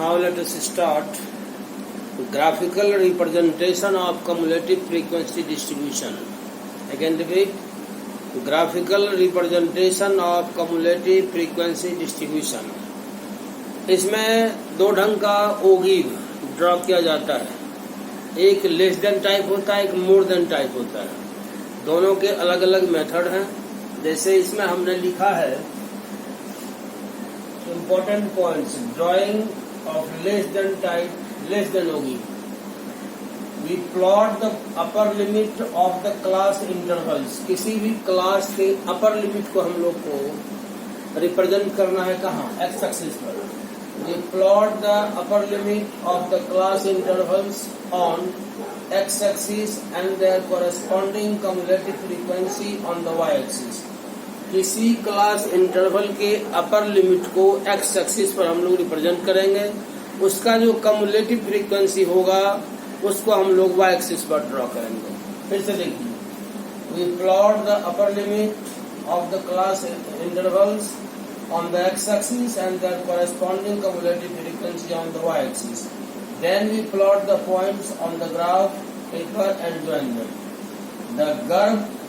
Now let us start graphical representation of cumulative frequency distribution. Again repeat, graphical representation of cumulative frequency distribution. इसमें दो ढंग का ओगिव draw किया जाता है, एक लेस देन टाइप होता है, एक मोर देन टाइप होता है। दोनों के अलग अलग मेथड हैं। जैसे इसमें हमने लिखा है important points, drawing of less than type, less than ogive. We plot the upper limit of the class intervals. किसी भी क्लास के अपर लिमिट को हम लोग को रिप्रेजेंट करना है कहाँ? एक्स एक्सिस पर। We plot the upper limit of the class intervals on x axis and their corresponding cumulative frequency on the y axis. किसी क्लास इंटरवल के अपर लिमिट को एक्स एक्सिस पर हम लोग रिप्रेजेंट करेंगे, उसका जो कम्युलेटिव फ्रीक्वेंसी होगा उसको हम लोग वाई एक्सिस पर ड्रॉ करेंगे। फिर से देखिए, we plot the upper limit of the class intervals on the X axis and the corresponding cumulative frequency on the Y axis. Then we plot the points on the graph paper and join them.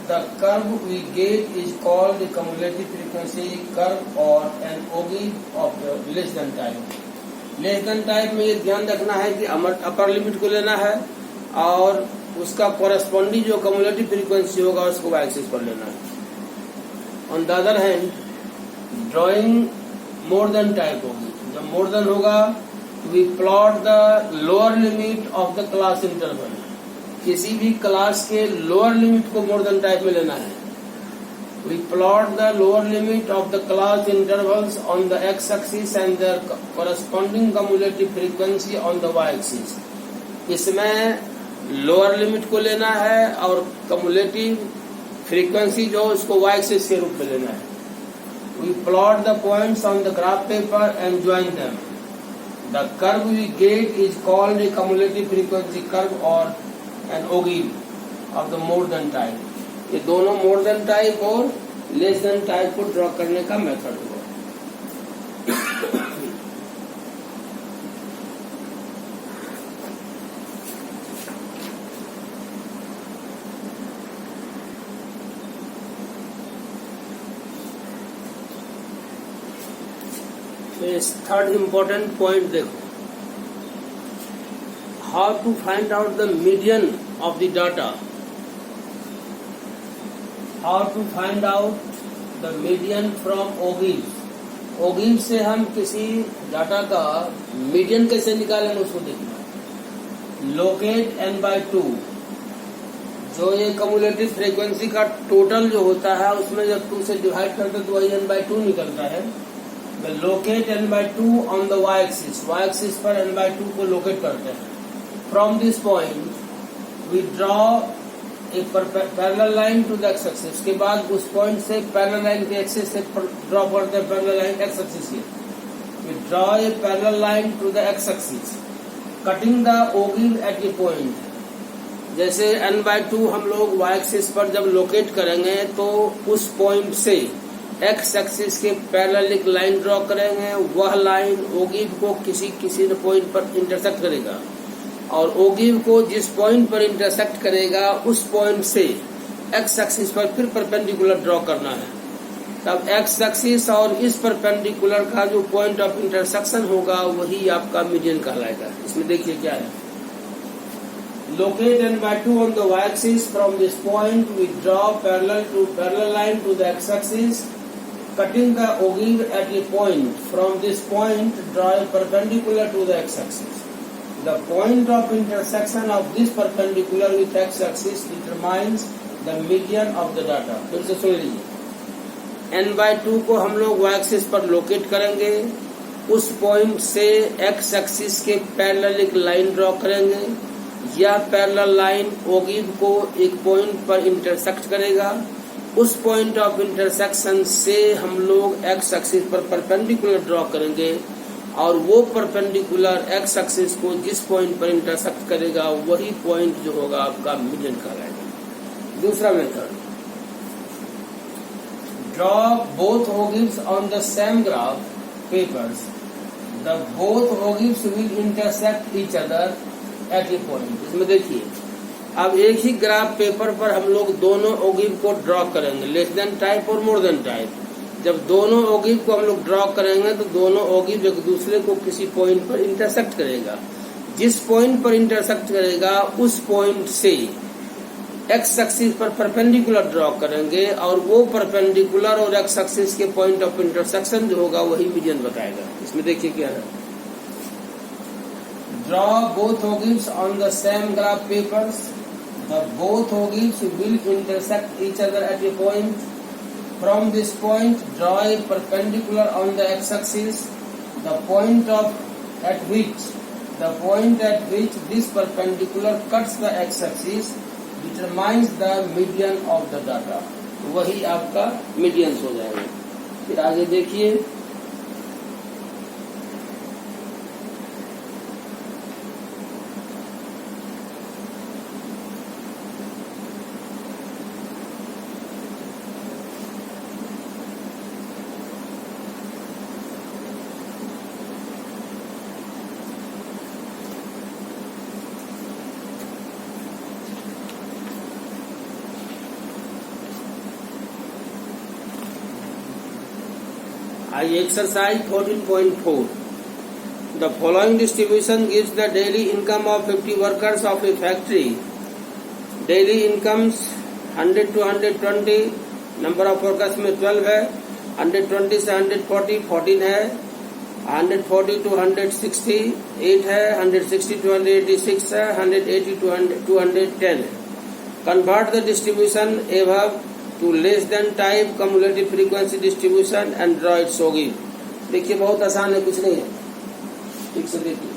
The curve we get is called the cumulative frequency curve or an ogive of the less than type. Less than type में ये ध्यान रखना है कि upper limit को लेना है और उसका कॉरेस्पॉन्डिंग जो कम्युलेटिव फ्रीक्वेंसी होगा उसको वाई एक्सिस पर लेना है। On the other hand drawing more than type होगी। जब मोर देन होगा we plot the lower limit of the class interval. किसी भी क्लास के लोअर लिमिट को मोर देन टाइप में लेना है। We plot the lower limit of the class intervals on the X axis and their corresponding cumulative frequency on the Y axis. इसमें lower limit को लेना है और कम्युलेटिव फ्रीक्वेंसी जो उसको वाई एक्सिस के रूप में लेना है। We plot the points on the graph paper and join them. The curve we get is called the cumulative frequency curve or and ogive of the more than type. ये दोनों more than type और less than type को draw करने का method होगा। Third important point देखो, how to find out the median of the data. How to find out the median from ogive. ogive से हम किसी डाटा का मीडियन कैसे निकालेंगे उसको देखना। लोकेट n/2, जो ये कम्युलेटिव फ्रीक्वेंसी का टोटल जो होता है उसमें जब 2 से डिवाइड करते तो वही n/2 निकलता है। Locate n/2 on the y axis. y axis पर n/2 को लोकेट करते हैं। From this point, we draw a parallel line to the x-axis. उसके बाद उस पॉइंट से पैरेलल लाइन के एक्सिस से ड्रॉ करते हैं पैरेलल लाइन x-axis के। We draw a parallel line to the x-axis, cutting the ogive at a point. जैसे n/2 हम लोग y-axis पर जब लोकेट करेंगे तो उस पॉइंट से x-axis के पैरेलल एक लाइन ड्रॉ करेंगे। वह लाइन ogive को किसी पॉइंट पर इंटरसेक्ट करेगा और ओगिव को जिस पॉइंट पर इंटरसेक्ट करेगा उस पॉइंट से एक्स एक्सिस पर फिर परपेंडिकुलर ड्रॉ करना है। तब एक्स एक्सिस और इस परपेंडिकुलर का जो पॉइंट ऑफ इंटरसेक्शन होगा वही आपका मीडियन कहलाएगा। इसमें देखिए क्या है, locate n/2 on the Y axis. From this point we draw parallel line to the X axis, cutting the ogive at a point. From this point draw a perpendicular to the X axis. The point of intersection of this perpendicular with x-axis determines the median of the data. फिर से सुन लीजिए, n/2 को हम लोग y-axis पर locate करेंगे, उस point से x-axis के पैरेलल एक लाइन ड्रॉ करेंगे। यह पैरेलल लाइन ओगिव को एक पॉइंट पर इंटरसेक्ट करेगा। उस पॉइंट ऑफ इंटरसेक्शन से हम लोग x-axis पर परपेंडिकुलर ड्रॉ करेंगे और वो परपेंडिकुलर एक्स एक्सिस को जिस पॉइंट पर इंटरसेक्ट करेगा वही पॉइंट जो होगा आपका मीडियन कहलाएगा। दूसरा method, draw both ogives on the same graph papers. The both ogives will intersect each other at a point. इसमें देखिए, अब एक ही ग्राफ पेपर पर हम लोग दोनों ओगिव को ड्रॉ करेंगे, लेस देन टाइप और मोर देन टाइप। जब दोनों ओगिव को हम लोग ड्रॉ करेंगे तो दोनों ओगिव एक दूसरे को किसी पॉइंट पर इंटरसेक्ट करेगा। जिस पॉइंट पर इंटरसेक्ट करेगा उस पॉइंट से एक्स एक्सिस पर परपेंडिकुलर ड्रॉ करेंगे, और वो परपेंडिकुलर और एक्स एक्सिस के पॉइंट ऑफ इंटरसेक्शन जो होगा वही मीडियन बताएगा। इसमें देखिए क्या है, draw both ogives on the same graph papers, the both ogives will intersect each other at a point. From this point, draw a perpendicular on the x-axis. The point at which this perpendicular cuts the x-axis determines the median of the data. वही आपका median हो जाएगा। फिर आगे देखिए, exercise 14.4. The following distribution gives the daily income of 50 workers of a factory. Daily incomes 100 to 120, number of workers में 12 है, 120 से 140 14 है, 140 to 160 8 है, 160 to 186 है, 180 to 210 है। Convert the distribution above to less than type cumulative frequency distribution and draw its ogive। देखिए बहुत आसान है, कुछ नहीं है, ठीक से देखिए।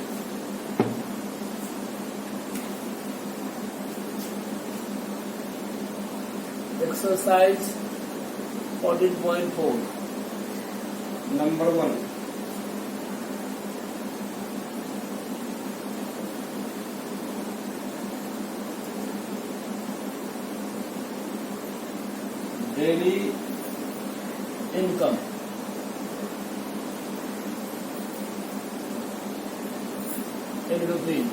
Exercise 14.4 number 1, daily income in rupees.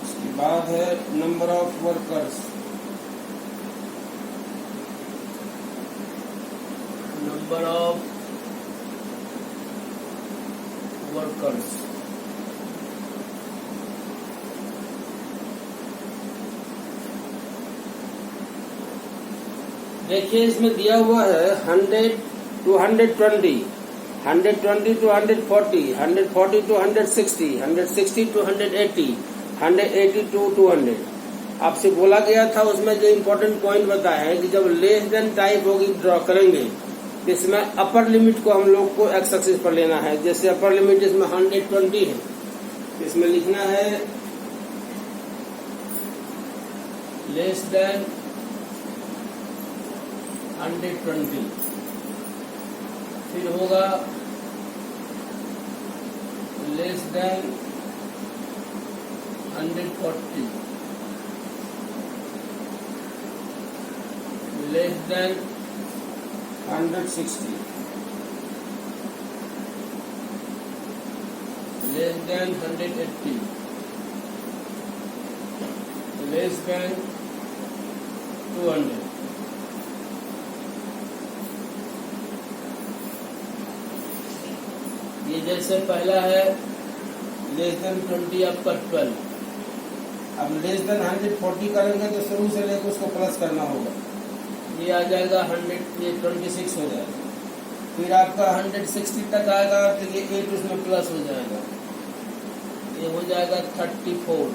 इसके बाद है number of workers, number of workers. देखिए इसमें दिया हुआ है 100 to 120, 120 to 140, 140 to 160, 160 to 180, 180 to 200। आपसे बोला गया था उसमें जो इम्पोर्टेंट पॉइंट बताया है कि जब लेस देन टाइप होगी ड्रॉ करेंगे तो इसमें अपर लिमिट को हम लोग को एक्स एक्सिस पर लेना है। जैसे अपर लिमिट इसमें 120 है, इसमें लिखना है लेस देन 120, फिर होगा less than 140, less than 160, less than 180, less than 200। ये जैसे पहला है लेस देन 20 आपका 12, अब लेस देन 140 करेंगे तो शुरू से लेकर उसको प्लस करना होगा, ये आ जाएगा 100, ये 26 हो जाएगा। फिर आपका 160 तक आएगा तो ये 8 उसमें प्लस हो जाएगा, ये हो जाएगा 34।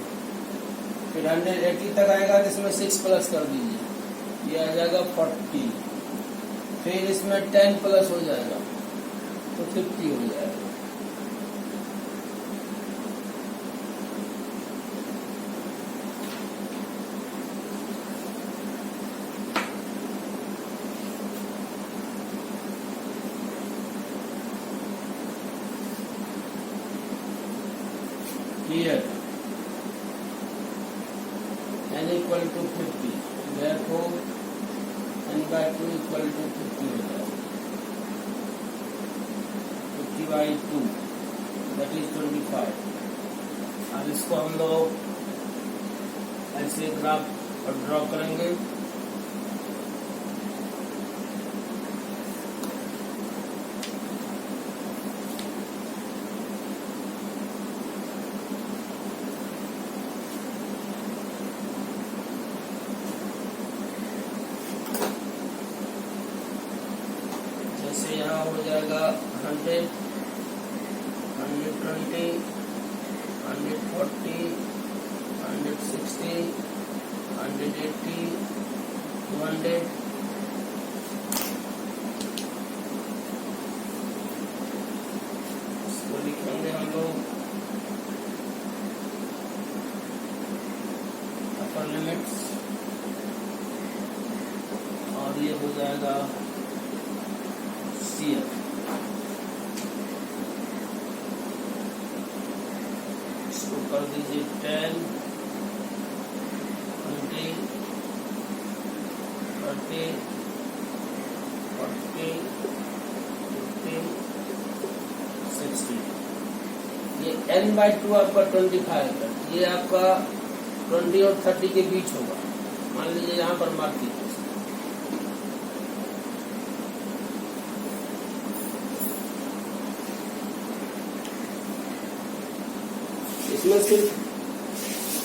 फिर 180 तक आएगा तो इसमें 6 प्लस कर दीजिए, ये आ जाएगा 40। फिर इसमें 10 प्लस हो जाएगा तो 50 हो जाएगा। Here n equal to 50, therefore n by 2 equal to 50 हो जाएगा। n/2 that is 25। अब इसको हम लोग ऐसे ग्राफ ड्रॉ करेंगे। जैसे यहाँ हो जाएगा 100, 120, 140, 160, 180, 200, इसको लिखेंगे हम लोग अपर लिमिट्स, और ये हो जाएगा CF। इसको कर दीजिए 10, 20, 30, 40, 50, 60। ये n/2 आपका 25 है। ये आपका 20 और 30 के बीच होगा। मान लीजिए यहाँ पर मार्क कीजिए।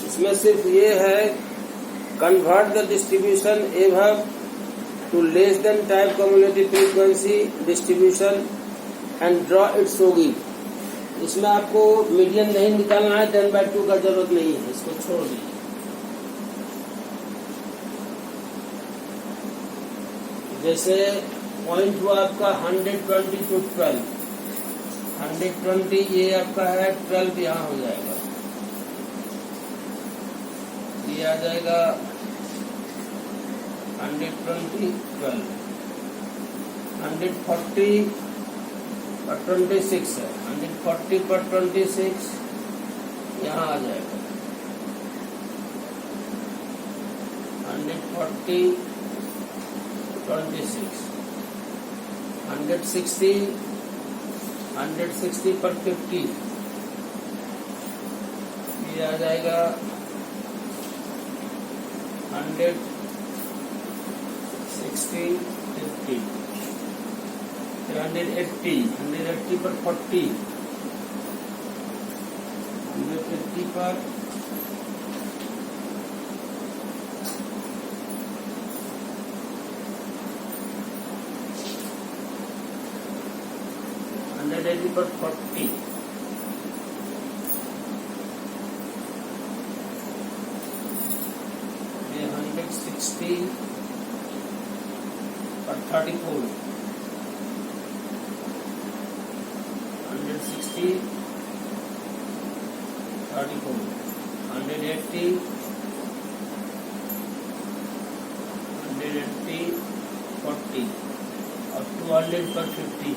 इसमें सिर्फ ये है, convert the distribution above to less than type cumulative frequency distribution and draw its ogive. इसमें आपको मीडियन नहीं निकालना है, 10/2 का जरूरत नहीं है, इसको छोड़ दीजिए। जैसे पॉइंट हुआ आपका 120 to 12, 120 ये आपका है, 12 यहाँ हो जाएगा, ये आ जाएगा 120, 12, 140 पर 26 है, 140 पर 26 यहाँ आ जाएगा, 140, 26, 160 पर 50 ये आ जाएगा 160, 50, 180 पर 40, 150 पर 180 पर 40, ये 160 पर 34, 160, 34, 180, 40 और 200 पर 50।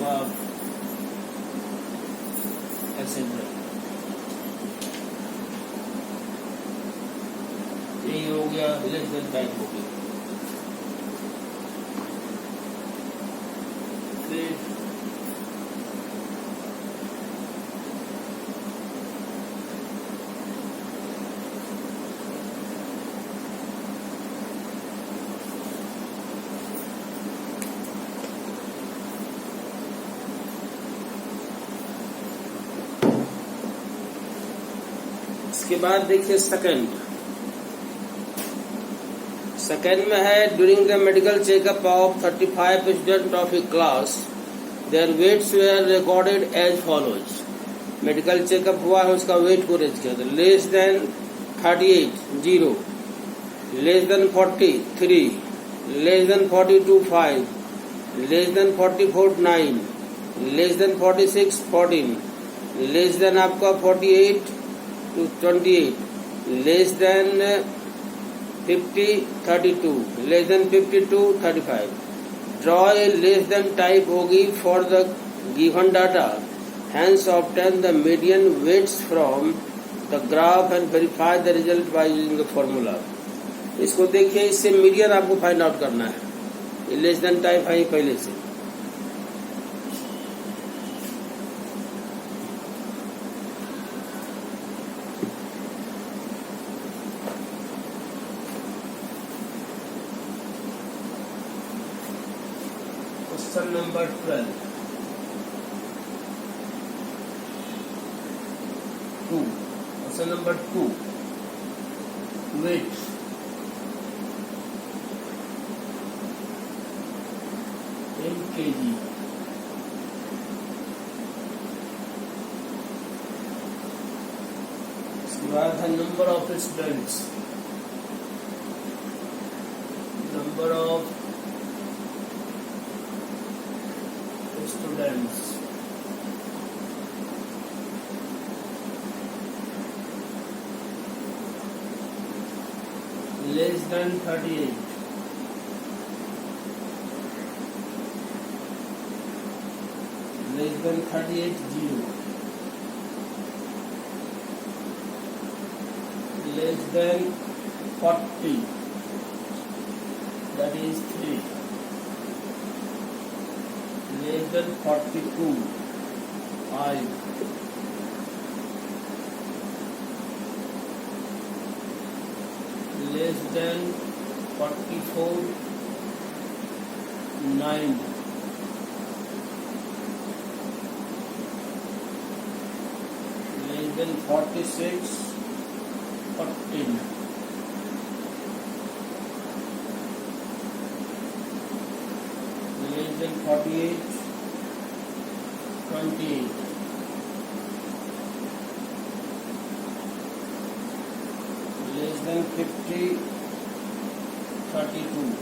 आप ऐसे यही हो गया, लेस देन टाइप हो गया। फिर इसके बाद देखिए सेकंड में है, during the medical checkup of 35 student of a class their weights were recorded as follows. Medical checkup हुआ है, उसका वेट को रेज किया था। Less than 38 0, less than 40 3, less than 42 5, less than 44 9, less than 46 14, less than आपका 48 to 28, less than 50 32, less than 52 35. Draw a less than type OGI for the given data, hence obtain the median weights from the graph and verify the result by using the formula. इसको देखिए, इससे median आपको find out करना है। Less than type है पहले से। Question number 12 2। Question number 2, weight in kg। इसके बाद है number of students, number of students, less than 38, less than 38 0, less than 40, that is 3, less than 42 5, less than 44 9, less than 46 14, less than 48 28, less than 50 32,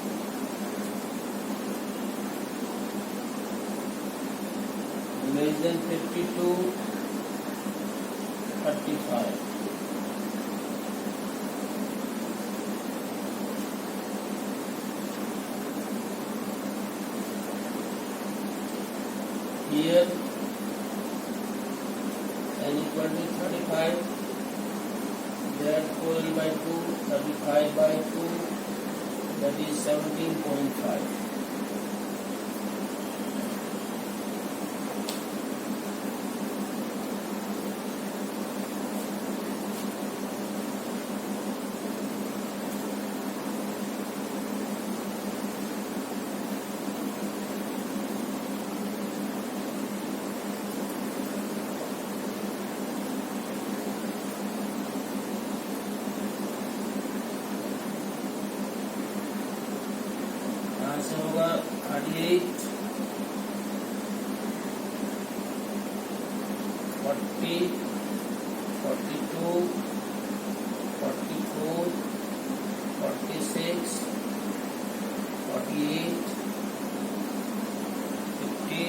less than 52 35, here n equal to 35, there 12 by 2 35 by 2, that is 17.5। से होगा 38 40 42 44 46 48 50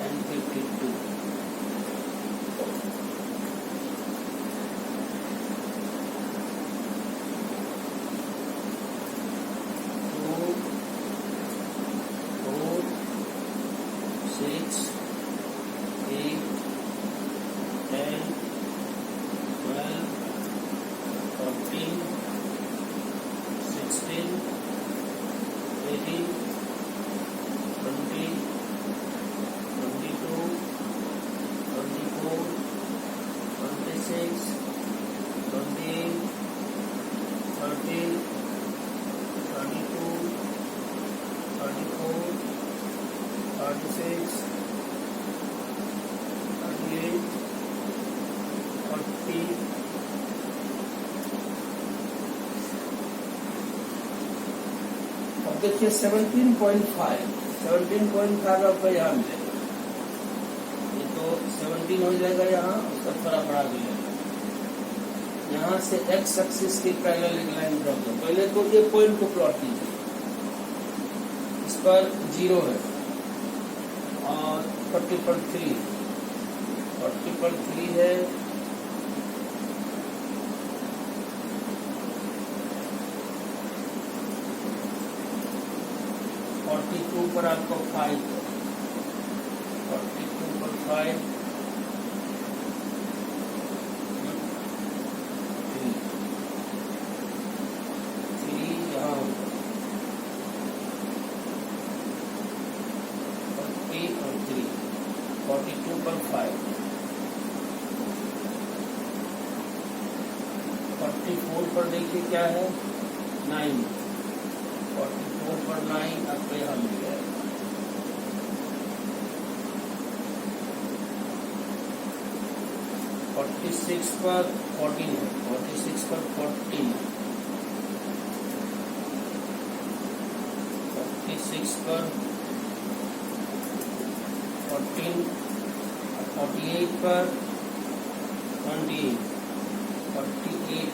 and 52। देखिए 17.5 आपका यहाँ मिलेगा, ये तो 17 हो जाएगा यहाँ, उसका थोड़ा बढ़ा दिया। यहाँ से एक्स एक्सिस की पैरेलल एक लाइन ड्रॉ करो। पहले तो ये पॉइंट को प्लॉट कीजिए, इस पर 0 है और 40.3 है, 42 पर आपको 5, 42 पर 5 3, पर देखिए क्या है 9, 44 पर 9 आपको यहाँ मिल जाएगा। 46 पर 14 है, 46 पर 14, 46 पर 14, 48 पर 28, 48,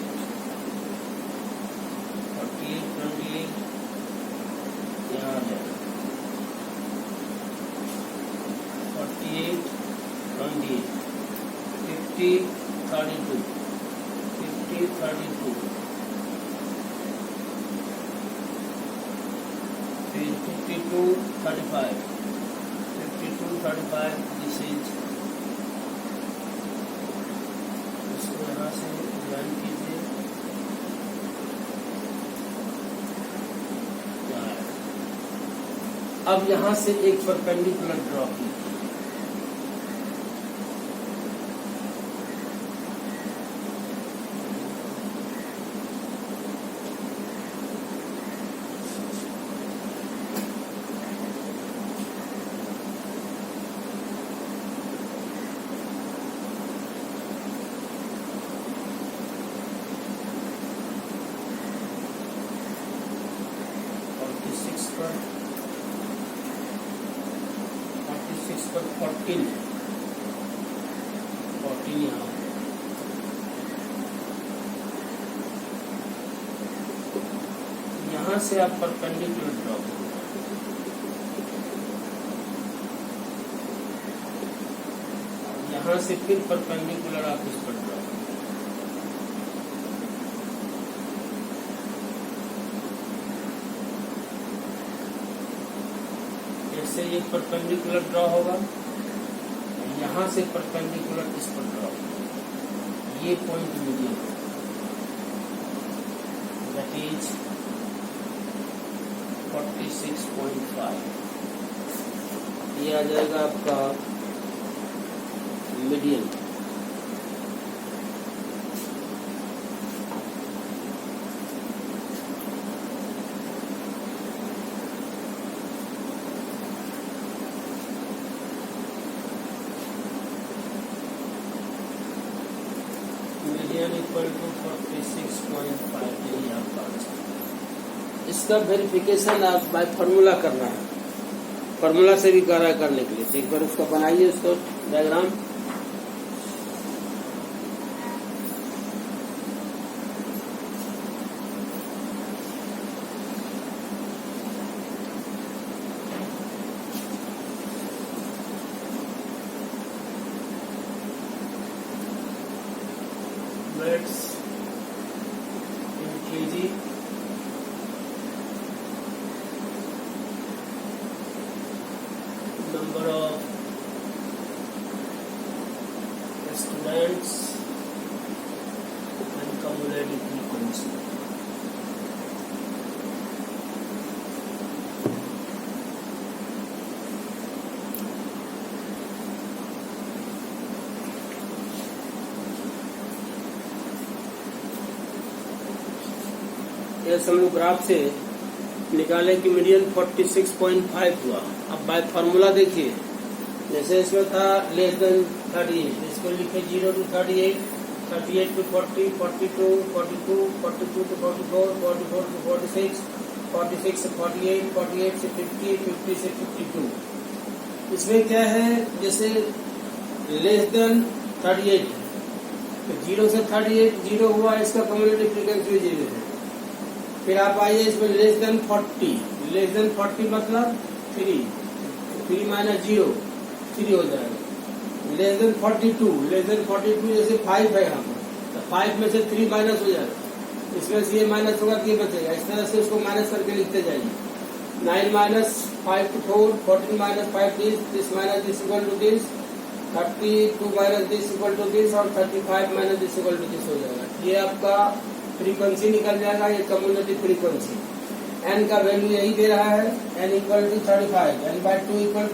28 यहाँ आ जाएगा 48, 28, 50, 32, 50, 32, फिर 52, 35, 52, 35, दिस इज, इसको यहाँ से ज्वाइन कीजिए, अब यहाँ से एक परपेंडिकुलर ड्रॉ कीजिए। पर 14 यहाँ, यहाँ से आप परपेंडिकुलर ड्रॉ करें, यहाँ से फिर परपेंडिकुलर आप इस पर ड्रॉ करें। जैसे ये परपेंडिकुलर ड्रॉ होगा, यहाँ से परपेंडिकुलर इस पर ड्रॉ, ये पॉइंट मीडियन, दैट इज 46.5, ये आ जाएगा आपका मीडियन। मीडियन इक्वल टू 46.5, यही आपका आंसर। इसका वेरिफिकेशन आप बाय फार्मूला करना है, फार्मूला से भी कार्य करने के लिए, तो एक बार उसका बनाइए, उसका diagram. Let's in kg number of students and cumulative frequency. हम लोग ग्राफ से निकाले कि मीडियन 46.5 हुआ। अब बाय फार्मूला देखिए, जैसे इसमें था लेस देन 38, इसको लिखे 0 to 38, 38 to 40, 42, 42, 42 to 44, 44 to 46, 46 से 48, 48 से 50, 50 से 52। इसमें क्या है, जैसे लेस देन 38, तो 0 से 38 0 हुआ, इसका कम्युलेटिव फ्रीक्वेंसी 0 है। फिर आप आइए इसमें लेस देन 40, लेस देन 40 मतलब 3, 3 माइनस 0 3 हो जाएगा। लेस देन 42, लेस देन 42 जैसे 5 है यहाँ पर, तो 5 में से 3 माइनस हो जाएगा, इसमें से ये माइनस होगा तो ये बचेगा, इस तरह से उसको माइनस करके लिखते जाइए। 9 minus 5 to 4, 14 minus 5 this minus this equal to this, 32 minus this equal to this, और 35 minus this equal to this हो जाएगा। ये आपका फ्रीक्वेंसी निकल जाएगा, ये कम्युलेटिव फ्रीक्वेंसी। एन का वैल्यू यही दे रहा है, N equal to 35, n/2 equal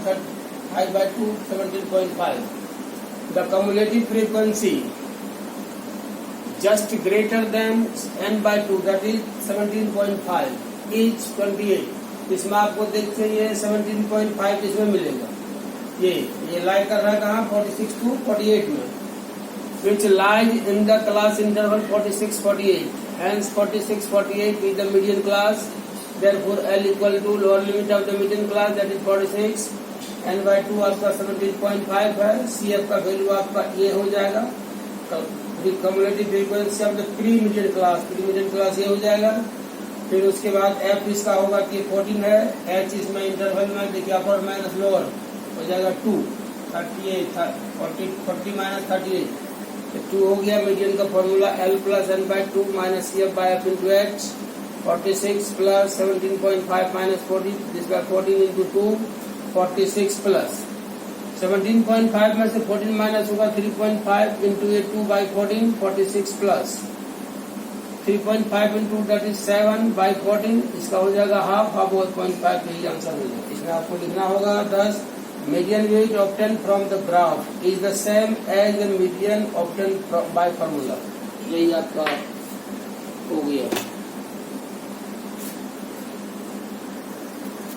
5/2 17.5। The cumulative frequency just greater than n by 2 that is 17.5 is 28। इसमें आपको देखते ये 17.5 इसमें मिलेगा। ये लाई कर रहा है कहाँ 46 to 48 में, which lies in the class interval 46-48, hence 46-48 is the median class, therefore L equal to lower limit of the median class that is 46, n by 2 आपका 17.5 है, CF का वैल्यू आपका ये हो जाएगा, cumulative frequency of the pre median class ये हो जाएगा। फिर उसके बाद F इसका होगा कि 14 है, H इसमें इंटरवल में देखिए अपर माइनस लोअर हो जाएगा 2, 38 40 माइनस 38 2 हो गया। मीडियन का formula L plus n by 2 minus CF by F into H, 46 plus 17.5 minus 40 this by 14 into 2 46 plus 17.5 में से 14 माइनस होगा 3.5 इंटू ये 2 by 14 46 plus 3.5 into that is 7 by 14 इसका हो जाएगा हाफ 0.5 यही आंसर हो जाएगा। इसमें आपको लिखना होगा 10 median weight obtained from the graph is the same as the median obtained by formula। यही आपका हो गया।